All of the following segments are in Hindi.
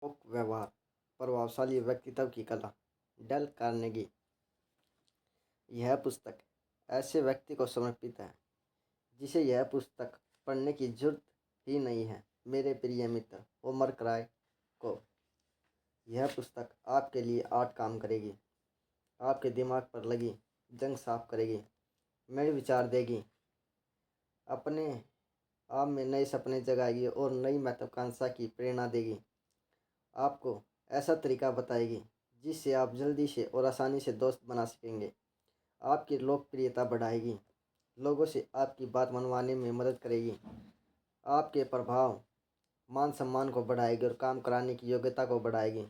व्यापक व्यवहार प्रभावशाली व्यक्तित्व की कला। Dale Carnegie. यह पुस्तक ऐसे व्यक्ति को समर्पित है जिसे यह पुस्तक पढ़ने की जरूरत ही नहीं है। मेरे प्रिय मित्र ओमर क्राय को यह पुस्तक आपके लिए आठ काम करेगी, आपके दिमाग पर लगी जंग साफ करेगी, नए विचार देगी, अपने आप में नए सपने जगाएगी और नई महत्वाकांक्षा की प्रेरणा देगी। आपको ऐसा तरीका बताएगी जिससे आप जल्दी से और आसानी से दोस्त बना सकेंगे। आपकी लोकप्रियता बढ़ाएगी, लोगों से आपकी बात मनवाने में मदद करेगी, आपके प्रभाव मान सम्मान को बढ़ाएगी और काम कराने की योग्यता को बढ़ाएगी।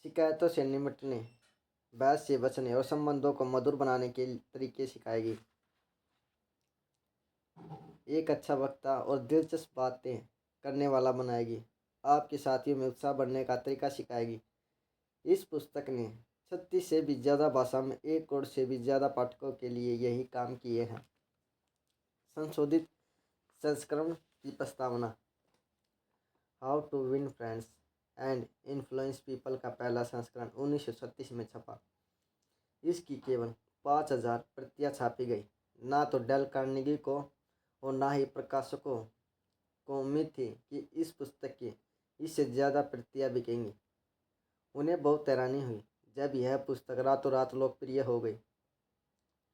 शिकायतों से निपटने, बहस से बचने और संबंधों को मधुर बनाने के तरीके सिखाएगी। एक अच्छा वक्ता और दिलचस्प बातें करने वाला बनाएगी। आपके साथियों में उत्साह बढ़ने का तरीका सिखाएगी। इस पुस्तक ने 36 से भी ज़्यादा भाषा में 1 करोड़ से भी ज़्यादा पाठकों के लिए यही काम किए हैं। संशोधित संस्करण की प्रस्तावना। How to win friends and influence people का पहला संस्करण 1936 में छपा। इसकी केवल 5000 प्रतियां छापी गई। ना तो डेल कार्नेगी को और ना ही प्रकाशकों को उम्मीद थी कि इस पुस्तक की इससे ज़्यादा प्रतियां बिकेंगी। उन्हें बहुत हैरानी हुई जब यह पुस्तक रातों रात लोकप्रिय हो गई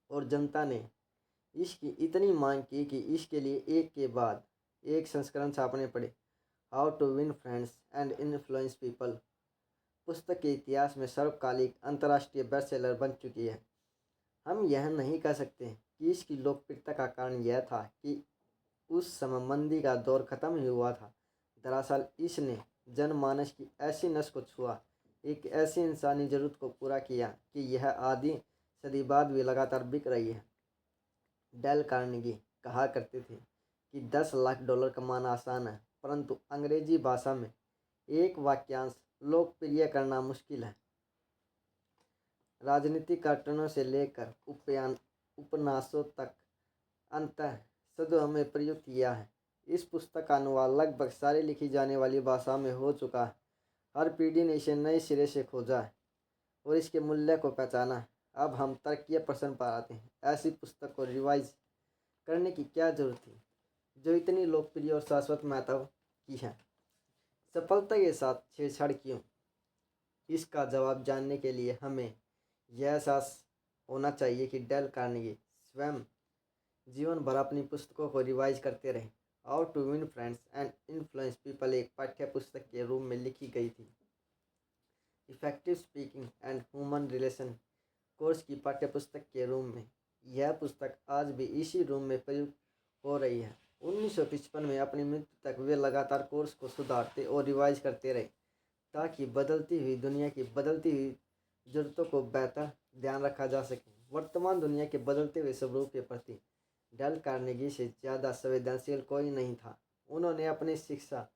और जनता ने इसकी इतनी मांग की कि इसके लिए एक के बाद एक संस्करण छापने पड़े। How to win friends and influence people पुस्तक के इतिहास में सर्वकालिक अंतर्राष्ट्रीय बेस्टसेलर बन चुकी है। हम यह नहीं कह सकते कि इसकी लोकप्रियता का कारण यह था कि उस समय मंदी का दौर खत्म ही हुआ था। दरअसल इसने जनमानस की ऐसी नस को छुआ, एक ऐसी इंसानी ज़रूरत को पूरा किया कि यह आधी सदी बाद भी लगातार बिक रही है। डेल कार्नेगी कहा करते थे कि 10 लाख डॉलर कमाना आसान है, परंतु अंग्रेजी भाषा में एक वाक्यांश लोकप्रिय करना मुश्किल है। राजनीतिक कार्टूनों से लेकर उपन्यासों तक अंततः शब्दों में प्रयुक्त किया है। इस पुस्तक का अनुवाद लगभग सारी लिखी जाने वाली भाषा में हो चुका है। हर पीढ़ी ने इसे नए सिरे से खोजा है और इसके मूल्य को पहचाना है। अब हम तर्कीय प्रश्न पर आते हैं। ऐसी पुस्तक को रिवाइज करने की क्या जरूरत थी जो इतनी लोकप्रिय और शाश्वत महत्व की है? सफलता के साथ छेड़छाड़ क्यों? इसका जवाब जानने के लिए हमें यह एहसास होना चाहिए कि डेल कार्नेगी स्वयं जीवन भर अपनी पुस्तकों को रिवाइज करते रहे। How to win friends and influence people एक पाठ्य पुस्तक के रूप में लिखी गई थी। Effective speaking and human relation course की पाठ्य पुस्तक के रूप में यह पुस्तक आज भी इसी रूप में प्रयुक्त हो रही है। 1955 में अपनी मृत्यु तक वे लगातार कोर्स को सुधारते और रिवाइज करते रहे ताकि बदलती हुई दुनिया की बदलती हुई ज़रूरतों को बेहतर ध्यान रखा जा सके। वर्तमान दुनिया के बदलते हुए स्वरूप के प्रति डेल कार्नेगी से ज़्यादा संवेदनशील कोई नहीं था। उन्होंने अपनी शिक्षा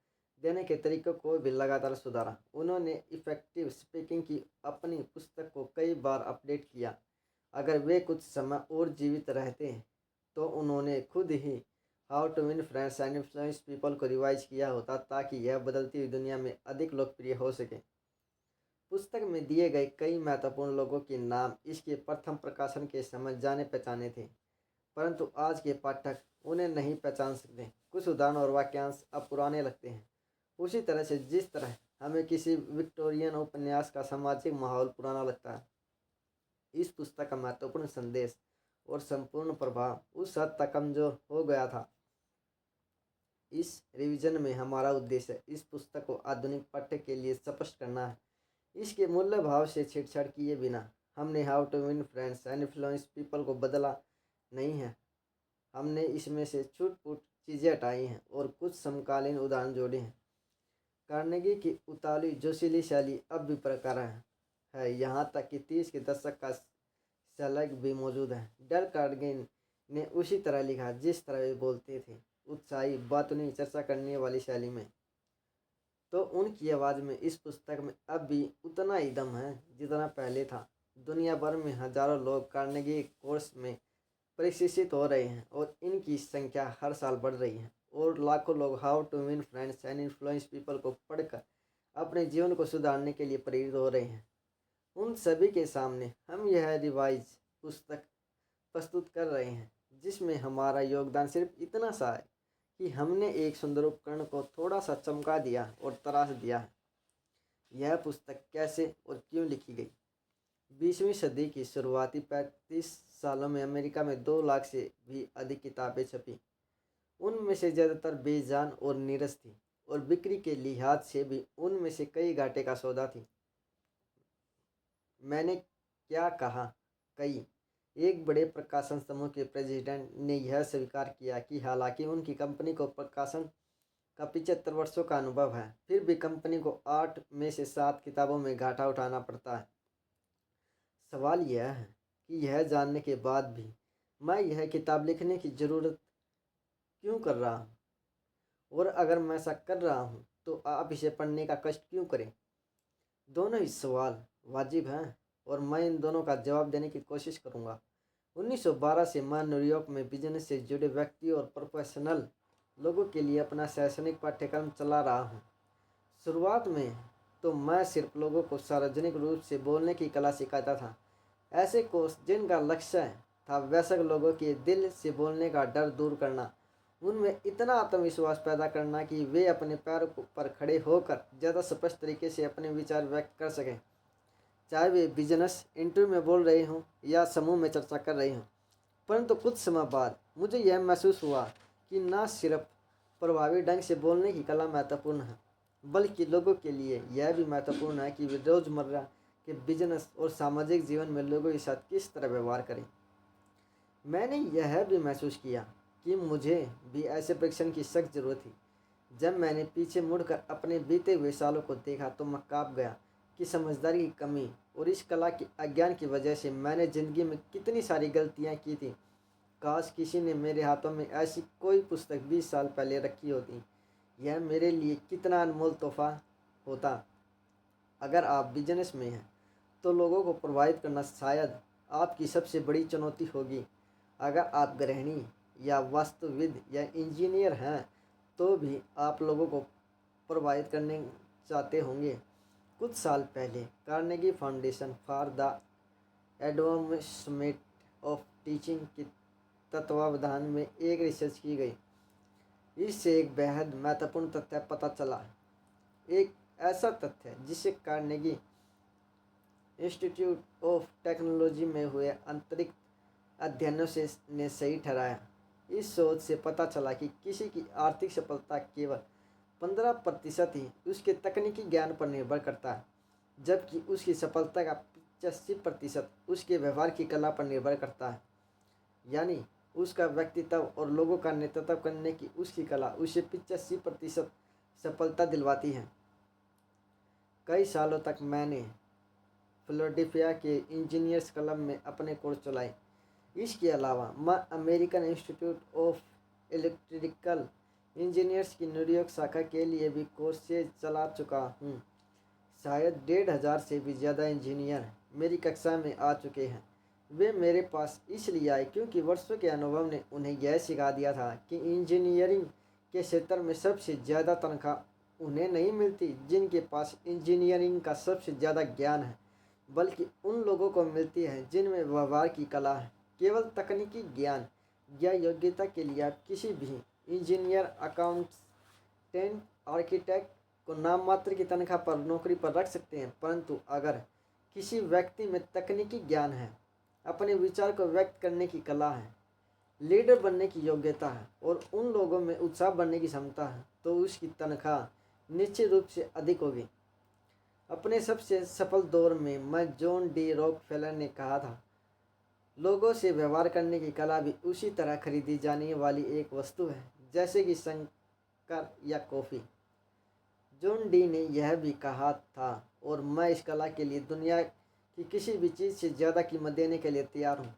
देने के तरीकों को भी लगातार सुधारा। उन्होंने इफेक्टिव स्पीकिंग की अपनी पुस्तक को कई बार अपडेट किया। अगर वे कुछ समय और जीवित रहते तो उन्होंने खुद ही how to win friends and influence people को रिवाइज किया होता ताकि यह बदलती हुई दुनिया में अधिक लोकप्रिय हो सके। पुस्तक में दिए गए कई महत्वपूर्ण लोगों के नाम इसके प्रथम प्रकाशन के समय जाने पहचाने थे, परंतु आज के पाठक उन्हें नहीं पहचान सकते। कुछ उदाहरण और वाक्यांश अब पुराने लगते हैं। उसी तरह से जिस तरह हमें किसी विक्टोरियन उपन्यास का सामाजिक माहौल पुराना लगता है, इस पुस्तक का महत्वपूर्ण संदेश और संपूर्ण प्रभाव उस हद तक कमजोर हो गया था। इस रिवीजन में हमारा उद्देश्य इस पुस्तक को आधुनिक पाठ्य के लिए स्पष्ट करना है। इसके मूल्य भाव से छेड़छाड़ किए बिना हमने how to win friends and influence people को बदला नहीं है। हमने इसमें से छूट-फूट चीज़ें हटाई हैं और कुछ समकालीन उदाहरण जोड़े हैं। कार्नेगी की उतावली जोशीली शैली अब भी बरकरार है, यहाँ तक कि 30 के दशक का शैली भी मौजूद है। डेल कार्नेगी ने उसी तरह लिखा जिस तरह वे बोलते थे, उत्साही बातूनी चर्चा करने वाली शैली में। तो उनकी आवाज़ में इस पुस्तक में अब भी उतना ही दम है जितना पहले था। दुनिया भर में हजारों लोग कार्नेगी कोर्स में प्रशिक्षित हो रहे हैं और इनकी संख्या हर साल बढ़ रही है और लाखों लोग how to win friends and influence people को पढ़कर अपने जीवन को सुधारने के लिए प्रेरित हो रहे हैं। उन सभी के सामने हम यह रिवाइज पुस्तक प्रस्तुत कर रहे हैं, जिसमें हमारा योगदान सिर्फ इतना सा है कि हमने एक सुंदर उपकरण को थोड़ा सा चमका दिया और तराश दिया है। यह पुस्तक कैसे और क्यों लिखी गई? 20वीं सदी की शुरुआती 35 सालों में अमेरिका में 2 लाख से भी अधिक किताबें छपी। उनमें से ज़्यादातर बेजान और नीरस थी और बिक्री के लिहाज से भी उनमें से कई घाटे का सौदा थी। मैंने क्या कहा? कई। एक बड़े प्रकाशन समूह के प्रेसिडेंट ने यह स्वीकार किया कि हालांकि उनकी कंपनी को प्रकाशन का 75 वर्षों का अनुभव है, फिर भी कंपनी को 8 में से 7 किताबों में घाटा उठाना पड़ता है। सवाल यह है कि यह जानने के बाद भी मैं यह किताब लिखने की ज़रूरत क्यों कर रहा हूँ, और अगर मैं ऐसा कर रहा हूँ तो आप इसे पढ़ने का कष्ट क्यों करें? दोनों ही सवाल वाजिब हैं और मैं इन दोनों का जवाब देने की कोशिश करूँगा। 1912 से मैं न्यूयॉर्क में बिजनेस से जुड़े व्यक्ति और प्रोफेशनल लोगों के लिए अपना शैक्षणिक पाठ्यक्रम चला रहा हूँ। शुरुआत में तो मैं सिर्फ लोगों को सार्वजनिक रूप से बोलने की कला सिखाता था। ऐसे कोर्स जिनका लक्ष्य था वयस्क लोगों के दिल से बोलने का डर दूर करना, उनमें इतना आत्मविश्वास पैदा करना कि वे अपने पैरों पर खड़े होकर ज़्यादा स्पष्ट तरीके से अपने विचार व्यक्त कर सकें, चाहे वे बिजनेस इंटरव्यू में बोल रहे हों या समूह में चर्चा कर रहे हों। परंतु कुछ समय बाद मुझे यह महसूस हुआ कि न सिर्फ प्रभावी ढंग से बोलने की कला महत्वपूर्ण है, बल्कि लोगों के लिए यह भी महत्वपूर्ण है कि वे रोज़मर्रा के बिजनेस और सामाजिक जीवन में लोगों के साथ किस तरह व्यवहार करें। मैंने यह भी महसूस किया कि मुझे भी ऐसे परीक्षण की सख्त ज़रूरत थी। जब मैंने पीछे मुड़कर अपने बीते हुए सालों को देखा तो मैं काँप गया कि समझदारी की कमी और इस कला के अज्ञान की वजह से मैंने ज़िंदगी में कितनी सारी गलतियाँ की थी। काश किसी ने मेरे हाथों में ऐसी कोई पुस्तक 20 साल पहले रखी होती। यह मेरे लिए कितना अनमोल तोहफा होता। अगर आप बिजनेस में हैं तो लोगों को प्रभावित करना शायद आपकी सबसे बड़ी चुनौती होगी। अगर आप गृहिणी या वास्तुविद या इंजीनियर हैं तो भी आप लोगों को प्रभावित करने चाहते होंगे। कुछ साल पहले Carnegie foundation for the advancement of teaching के तत्वावधान में एक रिसर्च की गई। इससे एक बेहद महत्वपूर्ण तथ्य पता चला। एक ऐसा तथ्य जिसे कार्नेगी इंस्टीट्यूट ऑफ टेक्नोलॉजी में हुए आंतरिक अध्ययनों से ने सही ठहराया। इस शोध से पता चला कि किसी की आर्थिक सफलता केवल 15% ही उसके तकनीकी ज्ञान पर निर्भर करता है, जबकि उसकी सफलता का 85% उसके व्यवहार की कला पर निर्भर करता है। यानी उसका व्यक्तित्व और लोगों का नेतृत्व करने की उसकी कला उसे 85% सफलता दिलवाती है। कई सालों तक मैंने फिलाडेल्फिया के इंजीनियर्स क्लब में अपने कोर्स चलाए। इसके अलावा मैं American institute of electrical engineers की न्यूयॉर्क शाखा के लिए भी कोर्सेज चला चुका हूँ। शायद 1,500 से भी ज़्यादा इंजीनियर मेरी कक्षा में आ चुके हैं। वे मेरे पास इसलिए आए क्योंकि वर्षों के अनुभव ने उन्हें यह सिखा दिया था कि इंजीनियरिंग के क्षेत्र में सबसे ज़्यादा तनख्वाह उन्हें नहीं मिलती जिनके पास इंजीनियरिंग का सबसे ज़्यादा ज्ञान है, बल्कि उन लोगों को मिलती है जिनमें व्यवहार की कला है। केवल तकनीकी ज्ञान या योग्यता के लिए आप किसी भी इंजीनियर, अकाउंटेंट, आर्किटेक्ट को नाम मात्र की तनख्वाह पर नौकरी पर रख सकते हैं, परंतु अगर किसी व्यक्ति में तकनीकी ज्ञान है, अपने विचार को व्यक्त करने की कला है, लीडर बनने की योग्यता है और उन लोगों में उत्साह बनने की क्षमता है, तो उसकी तनख्वाह निश्चित रूप से अधिक होगी। अपने सबसे सफल दौर में मैं जॉन डी रॉकफेलर ने कहा था, लोगों से व्यवहार करने की कला भी उसी तरह खरीदी जाने वाली एक वस्तु है जैसे कि शंकर या कॉफ़ी। जॉन डी ने यह भी कहा था, और मैं इस कला के लिए दुनिया की किसी भी चीज़ से ज़्यादा कीमत देने के लिए तैयार हूँ।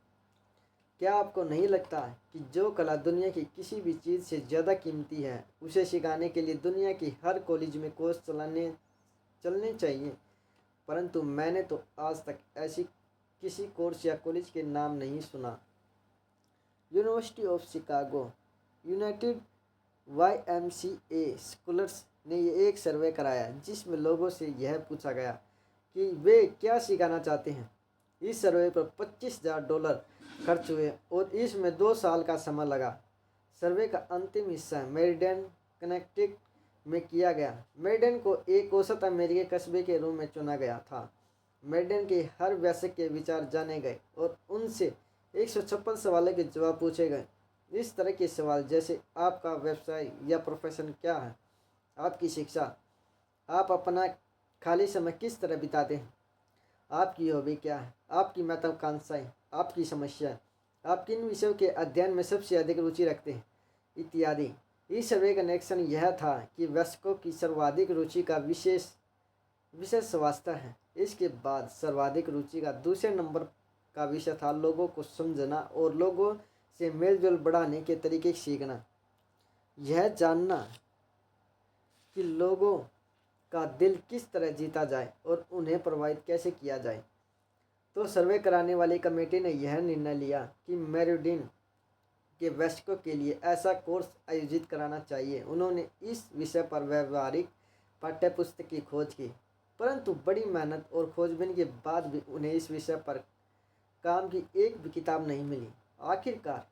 क्या आपको नहीं लगता कि जो कला दुनिया की किसी भी चीज़ से ज़्यादा कीमती है, उसे सिखाने के लिए दुनिया की हर कॉलेज में कोर्स चलने चाहिए? परंतु मैंने तो आज तक ऐसी किसी कोर्स या कॉलेज के नाम नहीं सुना। University of Chicago, United YMCA schoolers ने ये एक सर्वे कराया जिसमें लोगों से यह पूछा गया कि वे क्या सिखाना चाहते हैं। इस सर्वे पर $25,000 खर्च हुए और इसमें 2 साल का समय लगा। सर्वे का अंतिम हिस्सा मेरिडियन कनेक्टिकट में किया गया। मेरिडियन को एक औसत अमेरिकी कस्बे के रूप में चुना गया था। मेरिडियन के हर वयस्क के विचार जाने गए और उनसे 156 सवालों के जवाब पूछे गए। इस तरह के सवाल जैसे आपका व्यवसाय या प्रोफेशन क्या है, आपकी शिक्षा, आप अपना खाली समय किस तरह बिताते हैं, आपकी हॉबी क्या है, आपकी महत्वाकांक्षाएं, आपकी समस्याएं, आप किन विषयों के अध्ययन में सबसे अधिक रुचि रखते हैं, इत्यादि। इस सर्वे का निरीक्षण यह था कि वयस्कों की सर्वाधिक रुचि का विशेष स्वास्थ्य है। इसके बाद सर्वाधिक रुचि का दूसरे नंबर का विषय था लोगों को समझना और लोगों से मेलजोल बढ़ाने के तरीके सीखना। यह जानना कि लोगों का दिल किस तरह जीता जाए और उन्हें प्रभावित कैसे किया जाए। तो सर्वे कराने वाली कमेटी ने यह निर्णय लिया कि मेरिडियन के वयस्कों के लिए ऐसा कोर्स आयोजित कराना चाहिए। उन्होंने इस विषय पर व्यवहारिक पाठ्यपुस्तक की खोज की, परंतु बड़ी मेहनत और खोजबीन के बाद भी उन्हें इस विषय पर काम की एक भी किताब नहीं मिली। आखिरकार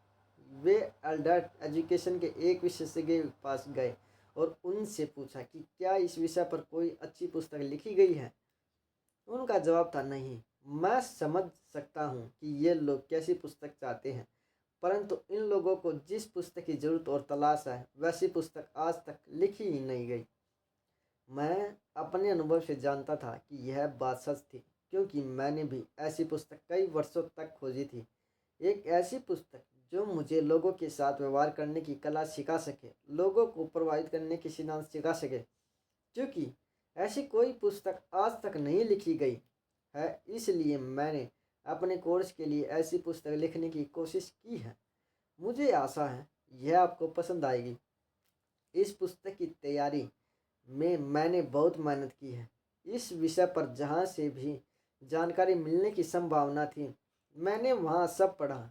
वे एडल्ट एजुकेशन के एक विशेषज्ञ के पास गए और उनसे पूछा कि क्या इस विषय पर कोई अच्छी पुस्तक लिखी गई है। उनका जवाब था नहीं। मैं समझ सकता हूँ कि ये लोग कैसी पुस्तक चाहते हैं, परंतु इन लोगों को जिस पुस्तक की जरूरत और तलाश है वैसी पुस्तक आज तक लिखी ही नहीं गई। मैं अपने अनुभव से जानता था कि यह बात सच थी, क्योंकि मैंने भी ऐसी पुस्तक कई वर्षों तक खोजी थी। एक ऐसी पुस्तक जो मुझे लोगों के साथ व्यवहार करने की कला सिखा सके, लोगों को प्रभावित करने के सिद्धांत सिखा सके। क्योंकि ऐसी कोई पुस्तक आज तक नहीं लिखी गई है, इसलिए मैंने अपने कोर्स के लिए ऐसी पुस्तक लिखने की कोशिश की है। मुझे आशा है यह आपको पसंद आएगी। इस पुस्तक की तैयारी में मैंने बहुत मेहनत की है। इस विषय पर जहाँ से भी जानकारी मिलने की संभावना थी, मैंने वहाँ सब पढ़ा।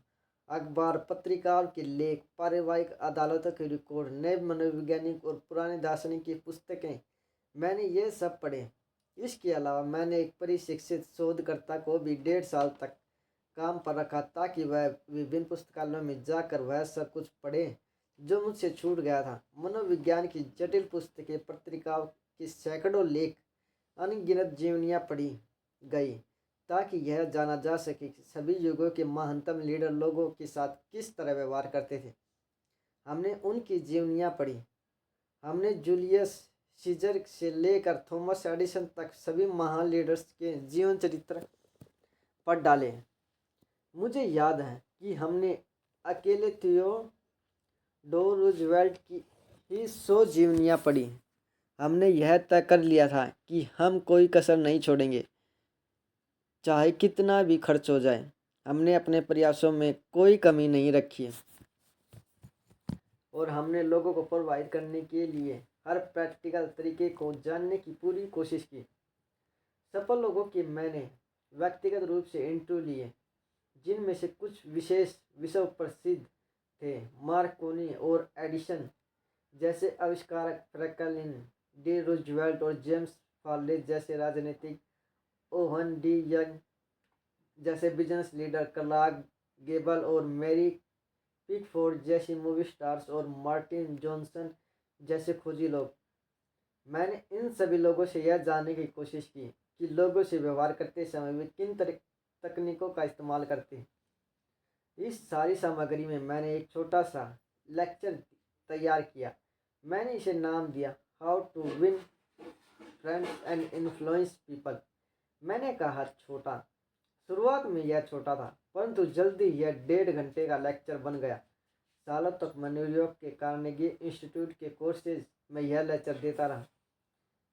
अखबार, पत्रिकाओं के लेख, पारिवारिक अदालतों के रिकॉर्ड, नए मनोवैज्ञानिक और पुराने दार्शनिक की पुस्तकें, मैंने ये सब पढ़े। इसके अलावा मैंने एक प्रशिक्षित शोधकर्ता को भी 1.5 साल तक काम पर रखा ताकि वह विभिन्न पुस्तकालयों में जाकर वह सब कुछ पढ़े जो मुझसे छूट गया था। मनोविज्ञान की जटिल पुस्तकें, पत्रिकाओं के सैकड़ों लेख, अनगिनत जीवनियाँ पढ़ी गई ताकि यह जाना जा सके कि सभी युगों के महानतम लीडर लोगों के साथ किस तरह व्यवहार करते थे। हमने उनकी जीवनियाँ पढ़ी। हमने जूलियस सीजर से लेकर थॉमस एडिसन तक सभी महान लीडर्स के जीवन चरित्र पढ़ डाले। मुझे याद है कि हमने अकेले थियोडोर रूजवेल्ट की ही 100 जीवनियाँ पढ़ी। हमने यह तय कर लिया था कि हम कोई कसर नहीं छोड़ेंगे, चाहे कितना भी खर्च हो जाए। हमने अपने प्रयासों में कोई कमी नहीं रखी और हमने लोगों को प्रभावित करने के लिए हर प्रैक्टिकल तरीके को जानने की पूरी कोशिश की। सफल लोगों के मैंने व्यक्तिगत रूप से इंटरव्यू लिए, जिनमें से कुछ विशेष विश्व प्रसिद्ध थे। मार्कोनी और एडिसन जैसे आविष्कारक, फ्रैंकलिन डी रूजवेल्ट और जेम्स फार्ले जैसे राजनीतिक, ओवन डी यंग जैसे बिजनेस लीडर, क्लार्क गेबल और मैरी पिकफोर्ड जैसी मूवी स्टार्स और मार्टिन जॉनसन जैसे खोजी लोग। मैंने इन सभी लोगों से यह जानने की कोशिश की कि लोगों से व्यवहार करते समय वे किन तकनीकों का इस्तेमाल करते हैं। इस सारी सामग्री में मैंने एक छोटा सा लेक्चर तैयार किया। मैंने इसे नाम दिया how to win friends and influence people. मैंने कहा छोटा। शुरुआत में यह छोटा था, परंतु जल्दी यह 1.5 घंटे का लेक्चर बन गया। सालों तक मैं न्यूयॉर्क के कार्नेगी इंस्टीट्यूट के कोर्सेज में यह लेक्चर देता रहा।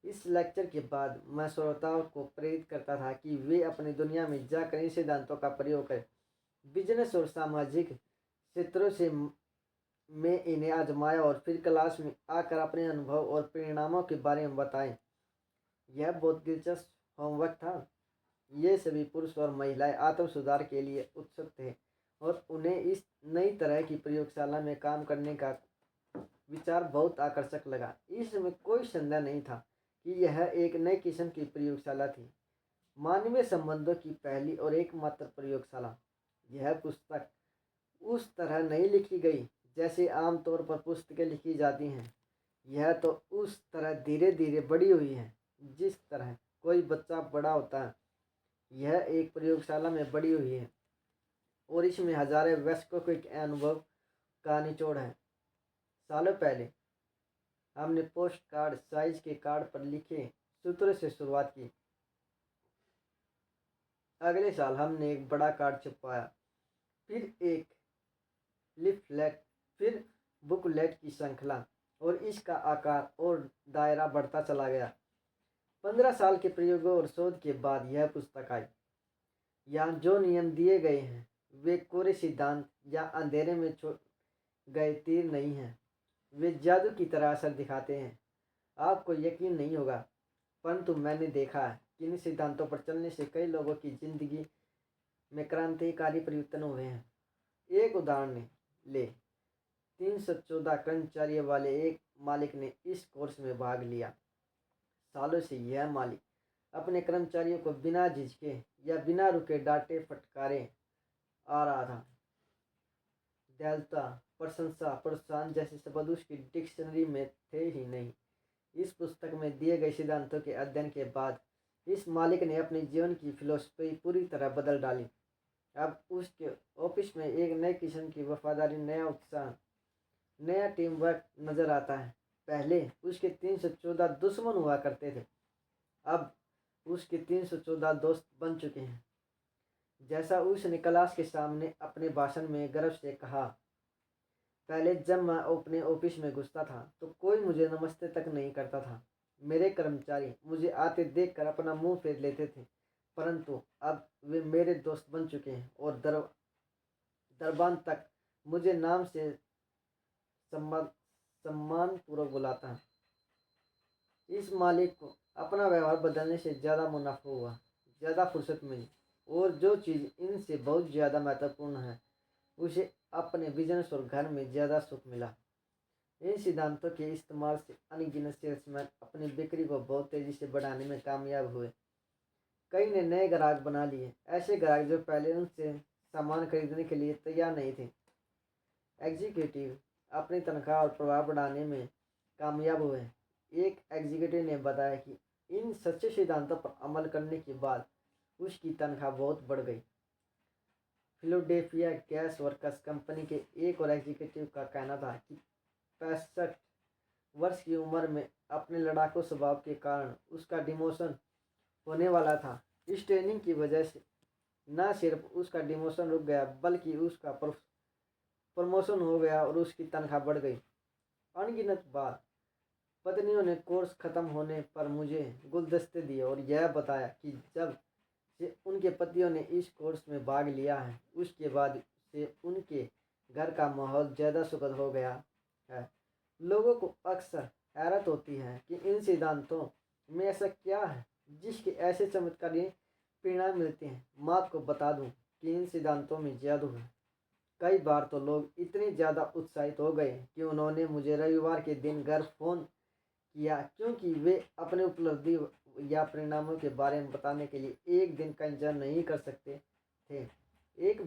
इस लेक्चर के बाद मैं श्रोताओं को प्रेरित करता था कि वे अपनी दुनिया में जाकर इन सिद्धांतों का प्रयोग करें। बिजनेस और सामाजिक क्षेत्रों से में इन्हें आजमाया और फिर क्लास में आकर अपने अनुभव और परिणामों के बारे में बताएं। यह बहुत दिलचस्प होमवर्क था। ये सभी पुरुष और महिलाएं आत्म सुधार के लिए उत्सुक थे और उन्हें इस नई तरह की प्रयोगशाला में काम करने का विचार बहुत आकर्षक लगा। इसमें कोई संदेह नहीं था कि यह एक नई किस्म की प्रयोगशाला थी, मानवीय संबंधों की पहली और एकमात्र प्रयोगशाला। यह पुस्तक उस तरह नहीं लिखी गई जैसे आमतौर पर पुस्तकें लिखी जाती हैं। यह तो उस तरह धीरे धीरे बड़ी हुई है जिस तरह कोई बच्चा बड़ा होता है। यह एक प्रयोगशाला में बड़ी हुई है और इसमें हजारों वयस्कों के अनुभव का निचोड़ है। सालों पहले हमने पोस्ट कार्ड साइज के कार्ड पर लिखे सूत्रों से शुरुआत की। अगले साल हमने एक बड़ा कार्ड छपवाया, फिर एक लीफलेट, फिर बुकलेट की श्रृंखला, और इसका आकार और दायरा बढ़ता चला गया। 15 साल के प्रयोगों और शोध के बाद यह पुस्तक आई। यहाँ जो नियम दिए गए हैं वे कोरे सिद्धांत या अंधेरे में छोड़ गए तीर नहीं हैं। वे जादू की तरह असर दिखाते हैं। आपको यकीन नहीं होगा, परंतु मैंने देखा है कि इन सिद्धांतों पर चलने से कई लोगों की जिंदगी में क्रांतिकारी परिवर्तन हुए हैं। एक उदाहरण ले, 314 कर्मचारियों वाले एक मालिक ने इस कोर्स में भाग लिया। सालों से यह मालिक अपने कर्मचारियों को बिना झिझके या बिना रुके डांटे फटकारे आ रहा था। दयालुता, प्रशंसा, प्रोत्साहन जैसे शब्द उसकी डिक्शनरी में थे ही नहीं। इस पुस्तक में दिए गए सिद्धांतों के अध्ययन के बाद इस मालिक ने अपने जीवन की फिलॉसफी पूरी तरह बदल डाली। अब उसके ऑफिस में एक नई किस्म की वफादारी, नया उत्साह, नया टीम वर्क नजर आता है। पहले उसके 314 दुश्मन हुआ करते थे, अब उसके 314 दोस्त बन चुके हैं। जैसा उसने क्लास के सामने अपने भाषण में गर्व से कहा, पहले जब मैं अपने ऑफिस में घुसता था तो कोई मुझे नमस्ते तक नहीं करता था। मेरे कर्मचारी मुझे आते देखकर अपना मुंह फेर लेते थे, परंतु अब वे मेरे दोस्त बन चुके हैं और दरबान तक मुझे नाम से सम्मानपूर्वक बुलाता है। इस मालिक को अपना व्यवहार बदलने से ज़्यादा मुनाफा हुआ, ज़्यादा फुर्सत मिली, और जो चीज़ इनसे बहुत ज़्यादा महत्वपूर्ण है उसे अपने बिजनेस और घर में ज़्यादा सुख मिला। इन सिद्धांतों के इस्तेमाल से अनगिनत सेल्समैन अपनी बिक्री को बहुत तेज़ी से बढ़ाने में कामयाब हुए। कई ने नए ग्राहक बना लिए, ऐसे ग्राहक जो पहले उनसे सामान खरीदने के लिए तैयार नहीं थे। एग्जीक्यूटिव अपनी तनख्वाह और प्रभाव बढ़ाने में कामयाब हुए। एक एग्जीक्यूटिव ने बताया कि इन सच्चे सिद्धांतों पर अमल करने के बाद उसकी तनख्वाह बहुत बढ़ गई। फिलाडेल्फिया गैस वर्कर्स कंपनी के एक और एग्जीक्यूटिव का कहना था कि 65 वर्ष की उम्र में अपने लड़ाकू स्वभाव के कारण उसका डिमोशन होने वाला था। इस ट्रेनिंग की वजह से न सिर्फ उसका डिमोशन रुक गया बल्कि उसका प्रमोशन हो गया और उसकी तनख्वाह बढ़ गई। अनगिनत बार पत्नियों ने कोर्स खत्म होने पर मुझे गुलदस्ते दिए और यह बताया कि जब से उनके पतियों ने इस कोर्स में भाग लिया है उसके बाद से उनके घर का माहौल ज़्यादा सुखद हो गया है। लोगों को अक्सर हैरत होती है कि इन सिद्धांतों में ऐसा क्या है जिसके ऐसे चमत्कारी परिणाम मिलते हैं। मैं आपको बता दूं कि इन सिद्धांतों में जादू है। कई बार तो लोग इतने ज़्यादा उत्साहित हो गए कि उन्होंने मुझे रविवार के दिन घर फ़ोन किया क्योंकि वे अपने उपलब्धि या परिणामों के बारे में बताने के लिए एक दिन का इंतजार नहीं कर सकते थे। एक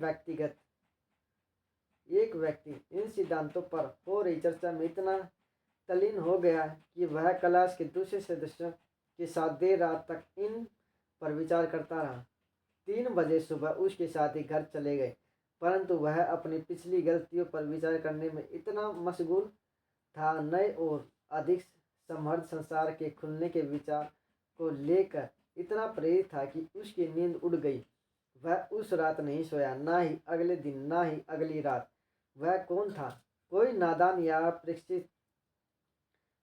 व्यक्ति इन सिद्धांतों पर हो रही चर्चा में इतना तल्लीन हो गया कि वह क्लास के दूसरे सदस्यों के साथ देर रात तक इन पर विचार करता रहा। 3 बजे सुबह उसके साथी घर चले गए, परंतु वह अपनी पिछली गलतियों पर विचार करने में इतना मशगूल था, नए और अधिक समृद्ध संसार के खुलने के विचार को लेकर इतना प्रेरित था कि उसकी नींद उड़ गई। वह उस रात नहीं सोया, ना ही अगले दिन, ना ही अगली रात। वह कौन था? कोई नादान या अशिक्षित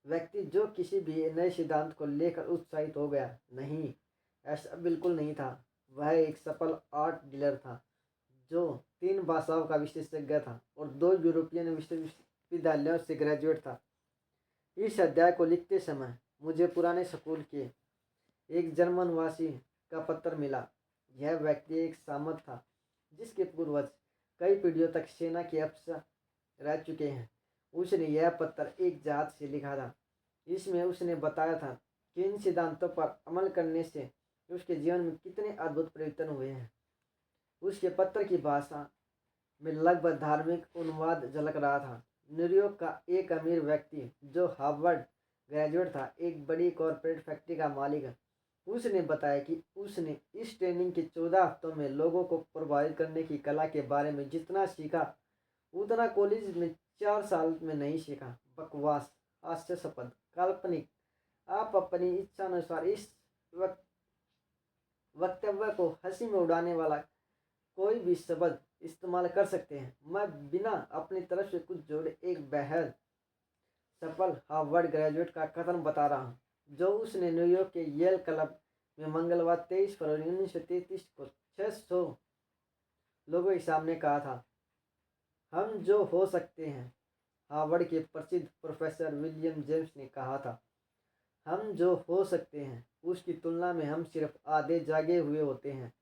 व्यक्ति जो किसी भी नए सिद्धांत को लेकर उत्साहित हो गया? नहीं, ऐसा बिल्कुल नहीं था। वह एक सफल आर्ट डीलर था जो 3 भाषाओं का विशेषज्ञ था और 2 यूरोपियन विश्वविद्यालयों से ग्रेजुएट था। इस अध्याय को लिखते समय मुझे पुराने स्कूल के एक जर्मनवासी का पत्र मिला। यह व्यक्ति एक सामंत था जिसके पूर्वज कई पीढ़ियों तक सेना के अफसर रह चुके हैं। उसने यह पत्र एक जहाज से लिखा था। इसमें उसने बताया था कि इन सिद्धांतों पर अमल करने से उसके जीवन में कितने अद्भुत परिवर्तन हुए हैं। उसके पत्र की भाषा में लगभग धार्मिक अनुवाद झलक रहा था। न्यूयॉर्क का एक अमीर व्यक्ति जो हार्वर्ड ग्रेजुएट था, एक बड़ी कॉरपोरेट फैक्ट्री का मालिक है, उसने बताया कि उसने इस ट्रेनिंग के 14 हफ्तों में लोगों को प्रभावित करने की कला के बारे में जितना सीखा उतना कॉलेज में 4 साल में नहीं सीखा। बकवास, हास्यास्पद, काल्पनिक। आप अपनी इच्छानुसार इस वक्त वक्तव्य को हंसी में उड़ाने वाला कोई भी शब्द इस्तेमाल कर सकते हैं। मैं बिना अपनी तरफ से कुछ जोड़े एक बेहद सफल हार्वर्ड ग्रेजुएट का कथन बता रहा हूँ, जो उसने न्यूयॉर्क के येल क्लब में मंगलवार 23 फरवरी 1933 को 600 लोगों के सामने कहा था। हम जो हो सकते हैं, हार्वर्ड के प्रसिद्ध प्रोफेसर विलियम जेम्स ने कहा था, हम जो हो सकते हैं उसकी तुलना में हम सिर्फ आधे जागे हुए होते हैं।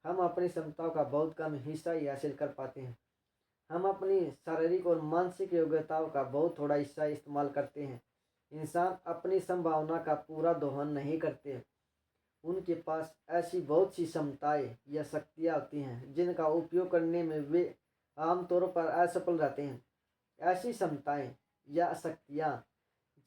हम अपनी क्षमताओं का बहुत कम हिस्सा ही हासिल कर पाते हैं। हम अपनी शारीरिक और मानसिक योग्यताओं का बहुत थोड़ा हिस्सा इस्तेमाल करते हैं। इंसान अपनी संभावना का पूरा दोहन नहीं करते। उनके पास ऐसी बहुत सी क्षमताएं या शक्तियाँ होती हैं जिनका उपयोग करने में वे आमतौर पर असफल रहते हैं। ऐसी क्षमताएं या शक्तियाँ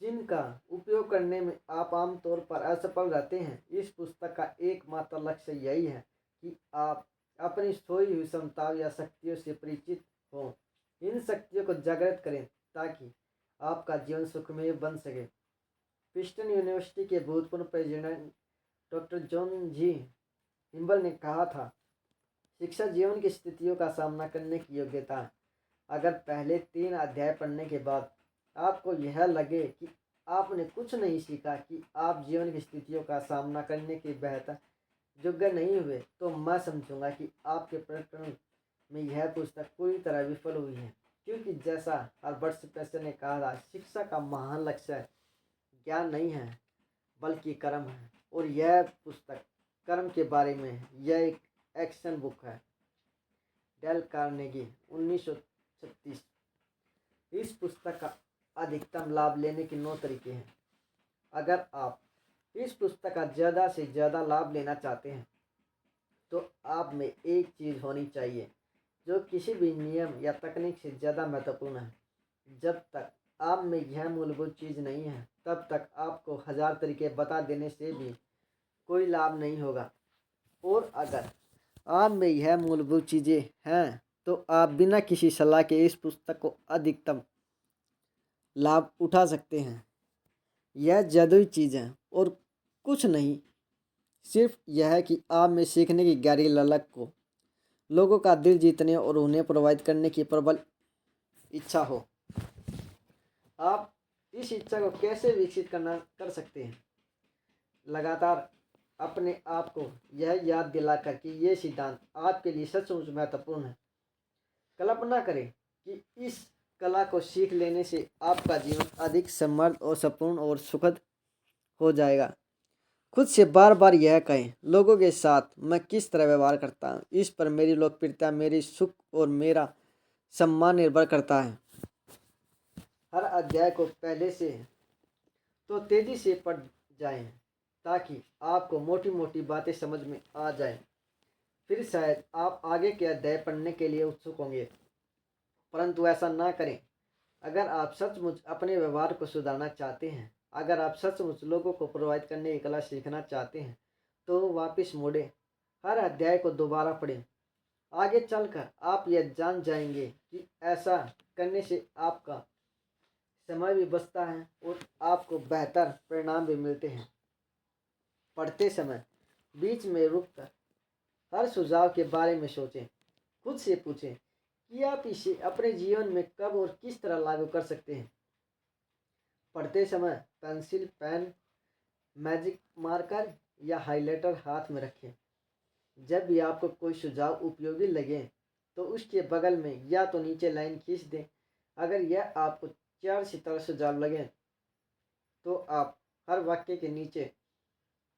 जिनका उपयोग करने में आप आमतौर पर असफल रहते हैं, इस पुस्तक का एकमात्र लक्ष्य यही है कि आप अपनी खोई हुई क्षमताओं या शक्तियों से परिचित हों, इन शक्तियों को जागृत करें ताकि आपका जीवन सुखमय बन सके। प्रिंसटन यूनिवर्सिटी के भूतपूर्व प्रेसिडेंट डॉक्टर जॉन जी हिम्बल ने कहा था, शिक्षा जीवन की स्थितियों का सामना करने की योग्यता है। अगर पहले 3 अध्याय पढ़ने के बाद आपको यह लगे कि आपने कुछ नहीं सीखा, कि आप जीवन की स्थितियों का सामना करने के बेहतर योग्य नहीं हुए, तो मैं समझूंगा कि आपके प्रकरण में यह पुस्तक पूरी तरह विफल हुई है। क्योंकि जैसा हर्बर्ट स्पेंसर ने कहा था, शिक्षा का महान लक्ष्य ज्ञान नहीं है बल्कि कर्म है। और यह पुस्तक कर्म के बारे में है। यह एक एक्शन बुक है। Dale Carnegie 1936। इस पुस्तक का अधिकतम लाभ लेने के 9 तरीके हैं। अगर आप इस पुस्तक का ज़्यादा से ज़्यादा लाभ लेना चाहते हैं तो आप में एक चीज़ होनी चाहिए जो किसी भी नियम या तकनीक से ज़्यादा महत्वपूर्ण है। जब तक आप में यह मूलभूत चीज़ नहीं है, तब तक आपको 1000 तरीके बता देने से भी कोई लाभ नहीं होगा। और अगर आप में यह मूलभूत चीज़ें हैं तो आप बिना किसी सलाह के इस पुस्तक को अधिकतम लाभ उठा सकते हैं। यह जादुई चीज़ है और कुछ नहीं, सिर्फ यह है कि आप में सीखने की गहरी ललक को, लोगों का दिल जीतने और उन्हें प्रभावित करने की प्रबल इच्छा हो। आप इस इच्छा को कैसे विकसित कर सकते हैं? लगातार अपने आप को यह याद दिलाकर कि ये सिद्धांत आपके लिए सचमुच महत्वपूर्ण है। कल्पना करें कि इस कला को सीख लेने से आपका जीवन अधिक समृद्ध और संपूर्ण और सुखद हो जाएगा। खुद से बार बार यह कहें, लोगों के साथ मैं किस तरह व्यवहार करता हूँ, इस पर मेरी लोकप्रियता, मेरी सुख और मेरा सम्मान निर्भर करता है। हर अध्याय को पहले से तो तेजी से पढ़ जाएं ताकि आपको मोटी मोटी बातें समझ में आ जाएं। फिर शायद आप आगे के अध्याय पढ़ने के लिए उत्सुक होंगे, परंतु ऐसा ना करें। अगर आप सचमुच अपने व्यवहार को सुधारना चाहते हैं, अगर आप सचमुच लोगों को प्रभावित करने की कला सीखना चाहते हैं, तो वापस मुड़ें, हर अध्याय को दोबारा पढ़ें। आगे चलकर आप यह जान जाएंगे कि ऐसा करने से आपका समय भी बचता है और आपको बेहतर परिणाम भी मिलते हैं। पढ़ते समय बीच में रुककर हर सुझाव के बारे में सोचें। खुद से पूछें कि आप इसे अपने जीवन में कब और किस तरह लागू कर सकते हैं। पढ़ते समय पेंसिल, पेन, मैजिक मार्कर या हाइलाइटर हाथ में रखें। जब भी आपको कोई सुझाव उपयोगी लगे तो उसके बगल में या तो नीचे लाइन खींच दें। अगर यह आपको 4 सितारा सुझाव लगे तो आप हर वाक्य के नीचे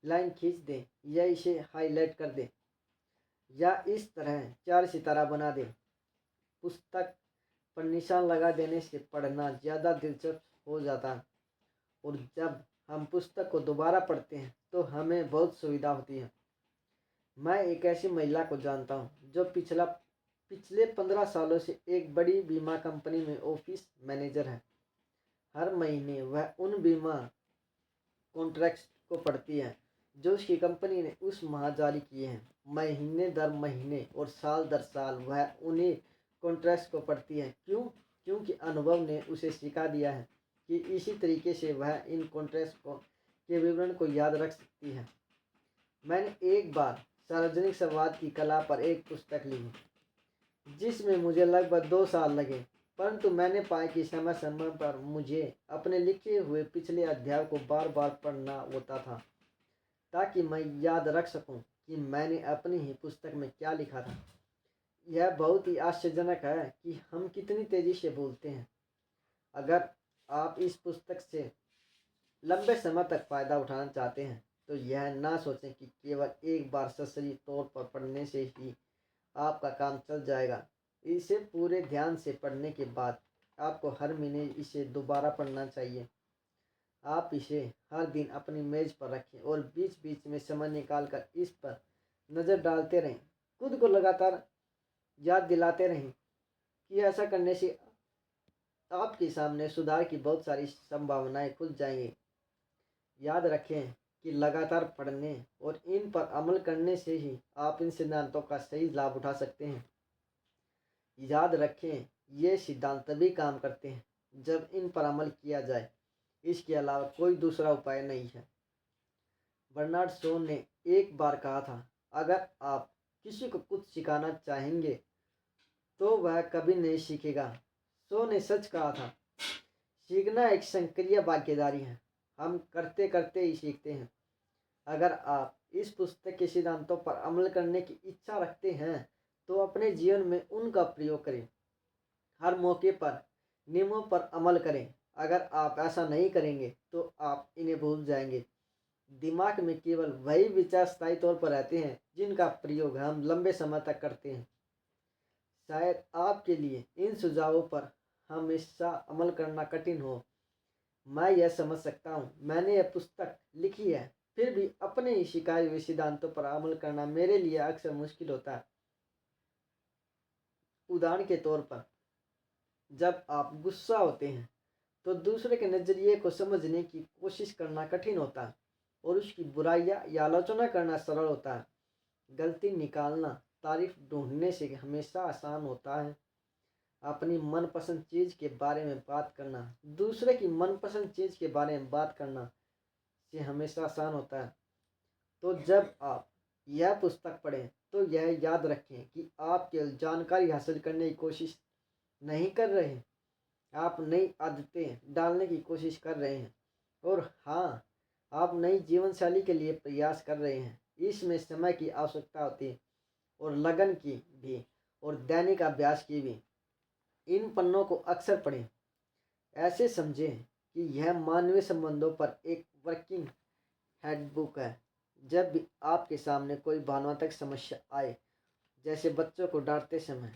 लाइन खींच दें या इसे हाईलाइट कर दें या इस तरह 4 सितारा बना दें। पुस्तक पर निशान लगा देने से पढ़ना ज़्यादा दिलचस्प हो जाता है। और जब हम पुस्तक को दोबारा पढ़ते हैं तो हमें बहुत सुविधा होती है। मैं एक ऐसी महिला को जानता हूँ जो पिछले 15 सालों से एक बड़ी बीमा कंपनी में ऑफिस मैनेजर है। हर महीने वह उन बीमा कॉन्ट्रैक्ट्स को पढ़ती है जो उसकी कंपनी ने उस माह जारी किए हैं। महीने दर महीने और साल दर साल वह उन्हीं कॉन्ट्रैक्ट्स को पढ़ती है। क्यों? क्योंकि अनुभव ने उसे सिखा दिया है कि इसी तरीके से वह इन कॉन्ट्रैक्ट्स को के विवरण को याद रख सकती है। मैंने एक बार सार्वजनिक संवाद की कला पर एक पुस्तक ली जिसमें मुझे लगभग 2 साल लगे, परंतु मैंने पाया कि समय समय पर मुझे अपने लिखे हुए पिछले अध्याय को बार बार पढ़ना होता था ताकि मैं याद रख सकूं कि मैंने अपनी ही पुस्तक में क्या लिखा था। यह बहुत ही आश्चर्यजनक है कि हम कितनी तेजी से भूलते हैं। अगर आप इस पुस्तक से लंबे समय तक फ़ायदा उठाना चाहते हैं तो यह ना सोचें कि केवल एक बार सरसरी तौर पर पढ़ने से ही आपका काम चल जाएगा। इसे पूरे ध्यान से पढ़ने के बाद आपको हर महीने इसे दोबारा पढ़ना चाहिए। आप इसे हर दिन अपनी मेज पर रखें और बीच बीच में समय निकाल कर इस पर नज़र डालते रहें। खुद को लगातार याद दिलाते रहें कि ऐसा करने से आपके सामने सुधार की बहुत सारी संभावनाएं खुल जाएंगी। याद रखें कि लगातार पढ़ने और इन पर अमल करने से ही आप इन सिद्धांतों का सही लाभ उठा सकते हैं। याद रखें, ये सिद्धांत तभी काम करते हैं जब इन पर अमल किया जाए। इसके अलावा कोई दूसरा उपाय नहीं है। बर्नार्ड शॉ ने एक बार कहा था, अगर आप किसी को कुछ सिखाना चाहेंगे तो वह कभी नहीं सीखेगा। शॉ ने सच कहा था। सीखना एक सक्रिय भागीदारी है। हम करते करते ही सीखते हैं। अगर आप इस पुस्तक के सिद्धांतों पर अमल करने की इच्छा रखते हैं तो अपने जीवन में उनका प्रयोग करें। हर मौके पर नियमों पर अमल करें। अगर आप ऐसा नहीं करेंगे तो आप इन्हें भूल जाएंगे। दिमाग में केवल वही विचार स्थायी तौर पर रहते हैं जिनका प्रयोग हम लंबे समय तक करते हैं। शायद आपके लिए इन सुझावों पर हमेशा अमल करना कठिन हो। मैं यह समझ सकता हूँ। मैंने यह पुस्तक लिखी है, फिर भी अपने ही सिखाए हुए सिद्धांतों पर अमल करना मेरे लिए अक्सर मुश्किल होता है। उदाहरण के तौर पर, जब आप गुस्सा होते हैं तो दूसरे के नज़रिए को समझने की कोशिश करना कठिन होता है और उसकी बुराइयां या आलोचना करना सरल होता है। गलती निकालना तारीफ ढूंढने से हमेशा आसान होता है। अपनी मनपसंद चीज़ के बारे में बात करना दूसरे की मनपसंद चीज़ के बारे में बात करना से हमेशा आसान होता है। तो जब आप यह पुस्तक पढ़ें तो यह याद रखें कि आप केवल जानकारी हासिल करने की कोशिश नहीं कर रहे हैं, आप नई आदतें डालने की कोशिश कर रहे हैं। और हाँ, आप नई जीवन शैली के लिए प्रयास कर रहे हैं। इसमें समय की आवश्यकता होती है और लगन की भी, और दैनिक अभ्यास की भी। इन पन्नों को अक्सर पढ़ें। ऐसे समझें कि यह मानवीय संबंधों पर एक वर्किंग हैंडबुक है। जब भी आपके सामने कोई भावनात्मक समस्या आए, जैसे बच्चों को डांटते समय,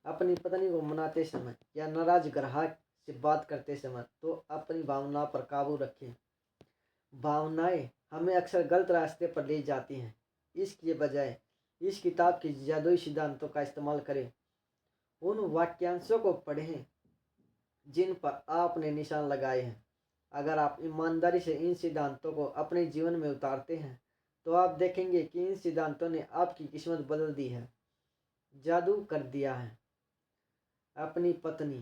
अपनी पत्नी को मनाते समय या नाराज ग्राहक से बात करते समय, तो अपनी भावनाओं पर काबू रखें। भावनाएं हमें अक्सर गलत रास्ते पर ले जाती हैं। इसके बजाय इस किताब के जादुई सिद्धांतों का इस्तेमाल करें। उन वाक्यांशों को पढ़ें जिन पर आपने निशान लगाए हैं। अगर आप ईमानदारी से इन सिद्धांतों को अपने जीवन में उतारते हैं तो आप देखेंगे कि इन सिद्धांतों ने आपकी किस्मत बदल दी है, जादू कर दिया है। अपनी पत्नी,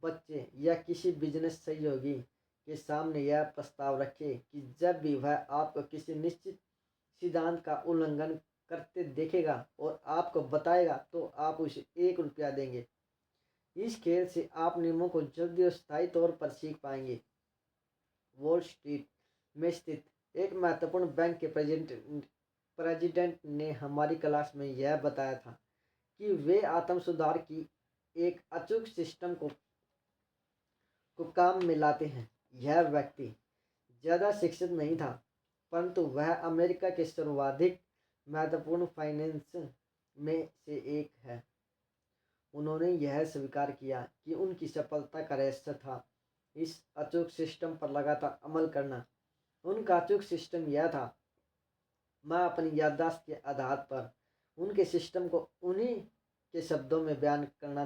बच्चे या किसी बिजनेस सहयोगी के सामने यह प्रस्ताव रखें कि जब भी वह आपको किसी निश्चित सिद्धांत का उल्लंघन करते देखेगा और आपको बताएगा तो आप उसे 1 रुपया देंगे। इस खेल से आप नियमों को जल्दी और स्थायी तौर पर सीख पाएंगे। वॉल स्ट्रीट में स्थित एक महत्वपूर्ण बैंक के प्रेसिडेंट ने हमारी क्लास में यह बताया था कि वे आत्म सुधार की एक अचूक सिस्टम को काम में लाते हैं। यह व्यक्ति ज़्यादा शिक्षित नहीं था, परंतु वह अमेरिका के सर्वाधिक महत्वपूर्ण फाइनेंस में से एक है। उन्होंने यह स्वीकार किया कि उनकी सफलता का रहस्य था इस अचूक सिस्टम पर लगातार अमल करना। उनका अचूक सिस्टम यह था। मैं अपनी याददाश्त के आधार पर उनके सिस्टम को उन्हीं के शब्दों में बयान करना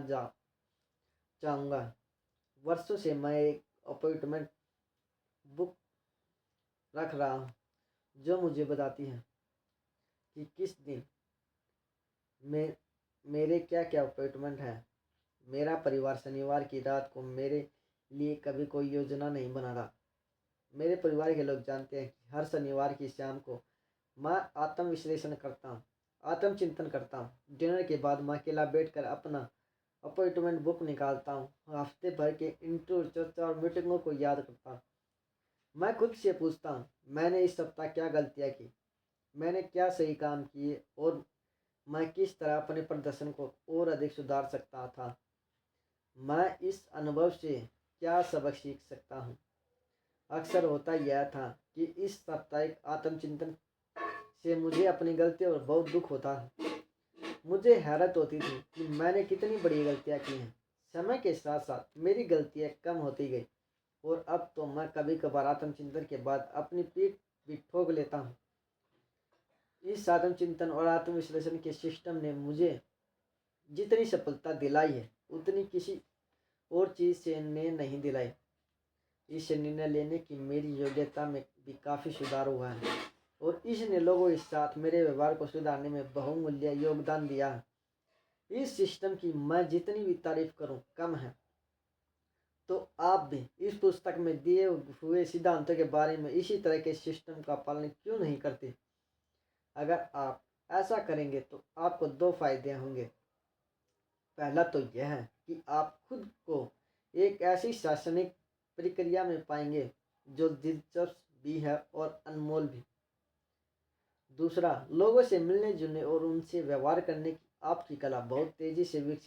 चाहूँगा। वर्षों से मैं एक अपॉइंटमेंट बुक रख रहा हूँ जो मुझे बताती है कि किस दिन में मेरे क्या क्या अपॉइंटमेंट है। मेरा परिवार शनिवार की रात को मेरे लिए कभी कोई योजना नहीं बनाता। मेरे परिवार के लोग जानते हैं कि हर शनिवार की शाम को मैं आत्म विश्लेषण करता हूँ, आत्मचिंतन करता हूँ। डिनर के बाद मैं अकेला बैठकर अपना अपॉइंटमेंट बुक निकालता हूँ, हफ्ते भर के इंटरव्यू, चर्चा और मीटिंगों को याद करता हूँ। मैं खुद से पूछता हूँ, मैंने इस सप्ताह क्या गलतियाँ की, मैंने क्या सही काम किए और मैं किस तरह अपने प्रदर्शन को और अधिक सुधार सकता था। मैं इस अनुभव से क्या सबक सीख सकता हूँ। अक्सर होता यह था कि इस साप्ताहिक आत्मचिंतन से मुझे अपनी गलतियों और बहुत दुख होता है। मुझे हैरत होती थी कि मैंने कितनी बड़ी गलतियाँ की हैं। समय के साथ साथ मेरी गलतियाँ कम होती गई और अब तो मैं कभी कभार आत्मचिंतन के बाद अपनी पीठ भी ठोक लेता हूँ। इस आत्मचिंतन और आत्मविश्लेषण के सिस्टम ने मुझे जितनी सफलता दिलाई है उतनी किसी और चीज़ से ने नहीं दिलाई। इस निर्णय लेने की मेरी योग्यता में भी काफ़ी सुधार हुआ है और इसने लोगों के साथ मेरे व्यवहार को सुधारने में बहुमूल्य योगदान दिया है। इस सिस्टम की मैं जितनी भी तारीफ करूं कम है। तो आप भी इस पुस्तक में दिए हुए सिद्धांतों के बारे में इसी तरह के सिस्टम का पालन क्यों नहीं करते। अगर आप ऐसा करेंगे तो आपको दो फायदे होंगे। पहला तो यह है कि आप खुद को एक ऐसी शैक्षणिक प्रक्रिया में पाएंगे जो दिलचस्प भी है और अनमोल भी। दूसरा, लोगों से मिलने जुलने और उनसे व्यवहार करने की आपकी कला बहुत तेजी से विकसित